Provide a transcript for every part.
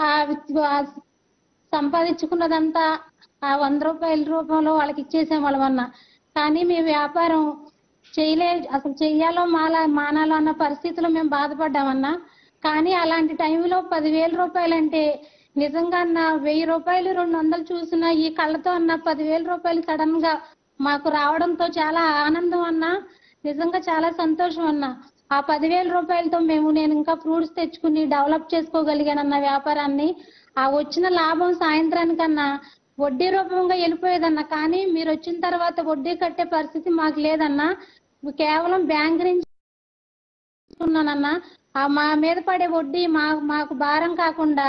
ఆ సంపాదించుకున్నదంతా ఆ 100 రూపాయల రూపంలో వాళ్ళకి ఇచ్చేసేవాళ్ళమన్నా. కానీ మేము వ్యాపారం అసలు చెయ్యాలో మానాలో అన్న పరిస్థితిలో మేము బాధపడ్డామన్నా. కానీ అలాంటి టైంలో 10,000 రూపాయలంటే నిజంగా అన్న 1000 రూపాయలు 200 చూసినా ఈ కళ్ళతో అన్న 10,000 రూపాయలు సడన్ గా మాకు రావడంతో చాలా ఆనందం అన్నా. నిజంగా చాలా సంతోషం అన్నా. ఆ 10,000 రూపాయలతో నేను ఇంకా ఫ్రూట్స్ తెచ్చుకుని డెవలప్ చేసుకోగలిగానన్న వ్యాపారాన్ని. ఆ వచ్చిన లాభం సాయంత్రానికన్నా వడ్డీ రూపంగా వెళ్ళిపోయేదన్నా. కానీ మీరు వచ్చిన తర్వాత వడ్డీ కట్టే పరిస్థితి మాకు లేదన్నా. కేవలం బ్యాంక్ నుంచి తీసుకున్నానన్నా. మా మీద పడే వడ్డీ మాకు భారం కాకుండా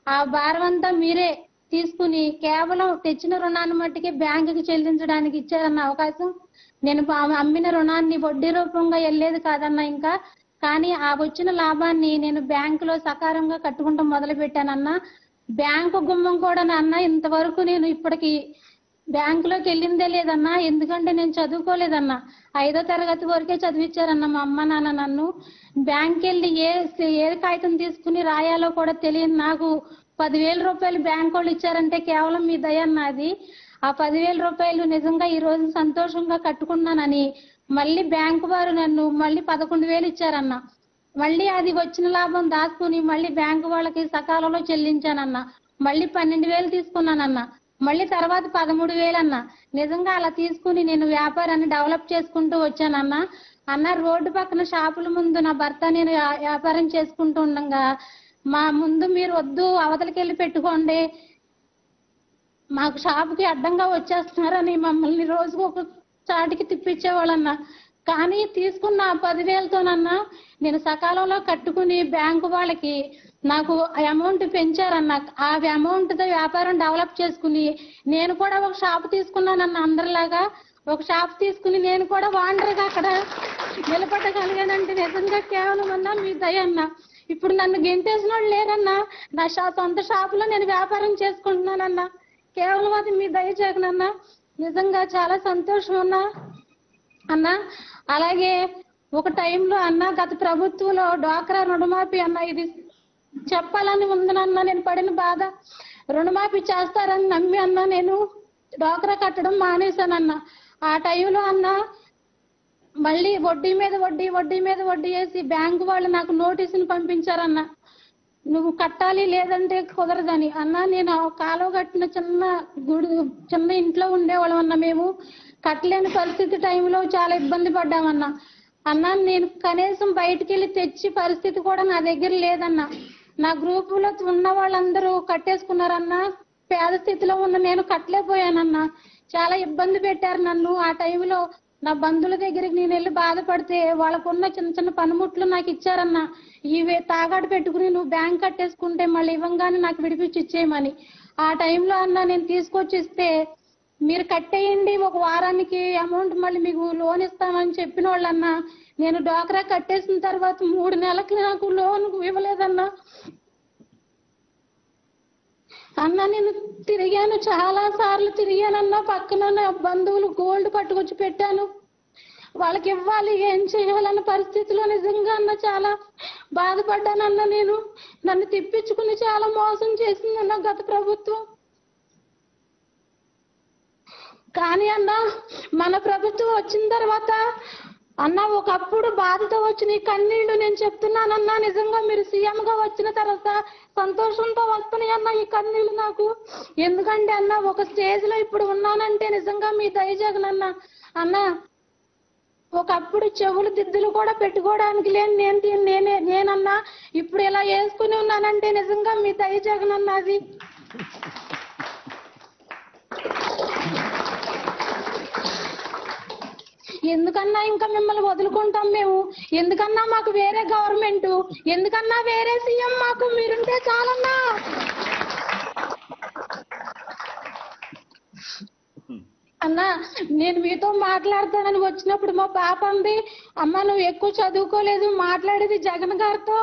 ఆ భారం అంతా మీరే తీసుకుని కేవలం తెచ్చిన రుణాన్ని మట్టికి బ్యాంకుకి చెల్లించడానికి ఇచ్చారన్న అవకాశం. నేను అమ్మిన రుణాన్ని వడ్డీ రూపంగా వెళ్ళేది కాదన్నా ఇంకా. కానీ ఆ వచ్చిన లాభాన్ని నేను బ్యాంకులో సకారంగా కట్టుకుంటూ మొదలు పెట్టానన్నా. బ్యాంకు గుమ్మం కూడా అన్న ఇంతవరకు నేను ఇప్పటికి బ్యాంకులోకి వెళ్ళిందే లేదన్నా. ఎందుకంటే నేను చదువుకోలేదన్నా. 5వ తరగతి వరకే చదివించారన్న మా అమ్మ నాన్న నన్ను. బ్యాంక్ వెళ్ళి ఏ కాగితం తీసుకుని రాయాలో కూడా తెలియదు నాకు. 10,000 రూపాయలు బ్యాంక్ వాళ్ళు ఇచ్చారంటే కేవలం మీ దయ అన్నది. ఆ 10,000 రూపాయలు నిజంగా ఈ రోజు సంతోషంగా కట్టుకున్నానని మళ్ళీ బ్యాంకు వారు నన్ను మళ్ళీ 11,000 ఇచ్చారన్న. మళ్ళీ అది వచ్చిన లాభం దాచుకుని మళ్ళీ బ్యాంకు వాళ్ళకి సకాలంలో చెల్లించానన్న. మళ్ళీ 12,000 తీసుకున్నానన్న. మళ్ళీ తర్వాత 13,000 అన్న. నిజంగా అలా తీసుకుని నేను వ్యాపారాన్ని డెవలప్ చేసుకుంటూ వచ్చానన్న. అన్న రోడ్డు పక్కన షాపుల ముందు నా భర్త నేను వ్యాపారం చేసుకుంటూ ఉండగా మా ముందు మీరు వద్దు అవతలకి వెళ్ళి పెట్టుకోండి, మాకు షాపుకి అడ్డంగా వచ్చేస్తున్నారని మమ్మల్ని రోజుకు ఒక చాటికి తిప్పించేవాళ్ళన్నా. కానీ తీసుకున్న 10,000తోనన్నా నేను సకాలంలో కట్టుకుని బ్యాంకు వాళ్ళకి నాకు అమౌంట్ పెంచారన్న. ఆ అమౌంట్తో వ్యాపారం డెవలప్ చేసుకుని నేను కూడా ఒక షాప్ తీసుకున్నానన్న. అందరిలాగా ఒక షాప్ తీసుకుని నేను కూడా వాండర్గా అక్కడ నిలబడగలిగానంటే నిజంగా కేవలం అన్నా మీ దయ అన్న. ఇప్పుడు నన్ను గెంటేసిన వాళ్ళు లేరన్నా. నా సొంత షాపులో నేను వ్యాపారం చేసుకుంటున్నానన్నా. కేవలం అది మీ దయ జగనన్నా. నిజంగా చాలా సంతోషం అన్నా. అలాగే ఒక టైంలో అన్న గత ప్రభుత్వంలో డ్వాక్రా రుణమాఫీ అన్న ఇది చెప్పాలని ఉందనన్నా. నేను పడిన బాధ రుణమాఫీ చేస్తారని నమ్మి అన్నా నేను డ్వాక్రా కట్టడం మానేశానన్నా. ఆ టైంలో అన్న మళ్ళీ వడ్డీ మీద వడ్డీ వేసి బ్యాంకు వాళ్ళు నాకు నోటీసులు పంపించారన్న. నువ్వు కట్టాలి లేదంటే కుదరదని అన్నా. నేను కాలువ కట్టిన చిన్న ఇంట్లో ఉండేవాళ్ళం అన్న. మేము కట్టలేని పరిస్థితి టైంలో చాలా ఇబ్బంది పడ్డామన్నా. అన్నా నేను కనీసం బయటికి వెళ్ళి తెచ్చి పరిస్థితి కూడా నా దగ్గర లేదన్నా. నా గ్రూపులో ఉన్న వాళ్ళందరూ కట్టేసుకున్నారన్నా. పేద స్థితిలో ఉన్న నేను కట్టలేకపోయానన్నా. చాలా ఇబ్బంది పెట్టారు నన్ను. ఆ టైంలో నా బంధువుల దగ్గరికి నేను వెళ్ళి బాధపడితే వాళ్ళకున్న చిన్న పనిముట్లు నాకు ఇచ్చారన్నా. ఇవే తాగాడు పెట్టుకుని నువ్వు బ్యాంక్ కట్టేసుకుంటే మళ్ళీ ఇవ్వంగానే నాకు విడిపించి ఇచ్చేయమని. ఆ టైంలో అన్నా నేను తీసుకొచ్చి ఇస్తే మీరు కట్టేయండి, ఒక వారానికి అమౌంట్ మళ్ళీ మీకు లోన్ ఇస్తామని చెప్పిన వాళ్ళన్నా. నేను డ్వాక్రా కట్టేసిన తర్వాత 3 నెలలకి నాకు లోన్ ఇవ్వలేదన్నా. అన్నా నేను తిరిగాను, చాలా సార్లు తిరిగానన్నా. పక్కన బంధువులు గోల్డ్ పట్టుకొచ్చి పెట్టాను, వాళ్ళకి ఇవ్వాలి, ఏం చేయాలన్న పరిస్థితిలో నిజంగా అన్న చాలా బాధపడ్డానన్నా. నేను నన్ను తిప్పించుకుని చాలా మోసం చేసిందన్న గత ప్రభుత్వం. కానీ అన్న మన ప్రభుత్వం వచ్చిన తర్వాత అన్న ఒకప్పుడు బాధతో వచ్చిన ఈ కన్నీళ్లు నేను చెప్తున్నానన్నా. నిజంగా మీరు సీఎంగా వచ్చిన తర్వాత సంతోషంతో వస్తున్నాయి అన్న ఈ కన్నీళ్లు నాకు. ఎందుకంటే అన్న ఒక స్టేజ్ లో ఇప్పుడు ఉన్నానంటే నిజంగా మీ దయ జగనన్న. అన్న ఒకప్పుడు చెవులు దిద్దులు కూడా పెట్టుకోవడానికి లేని నేనన్నా ఇప్పుడు ఇలా వేసుకుని ఉన్నానంటే నిజంగా మీ దయ జగనన్న. అది ఎందుకన్నా ఇంకా మిమ్మల్ని వదులుకుంటాం మేము? ఎందుకన్నా మాకు వేరే గవర్నమెంట్, ఎందుకన్నా వేరే సీఎం, మాకు మీరుంటే చాలన్నా. అన్నా నేను మీతో మాట్లాడతానని వచ్చినప్పుడు మా పాప అంది, అమ్మ నువ్వు ఎక్కువ చదువుకోలేదు, మాట్లాడేది జగన్ గారితో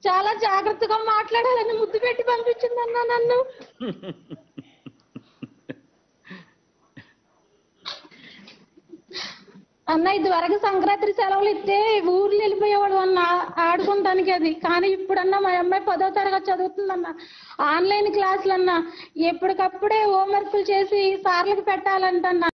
చాలా జాగ్రత్తగా మాట్లాడాలని ముద్దు పెట్టి పంపించిందన్నా నన్ను. అన్న ఇదివరకు సంక్రాంతి సెలవులు ఇస్తే ఊర్లు వెళ్ళిపోయేవాడు అన్న ఆడుకుంటానికి. అది కానీ ఇప్పుడన్నా మా అమ్మాయి 10వ తరగతి చదువుతుందన్న. ఆన్లైన్ క్లాసులు అన్న ఎప్పటికప్పుడే హోంవర్క్లు చేసి సార్లకు పెట్టాలంటన్నా.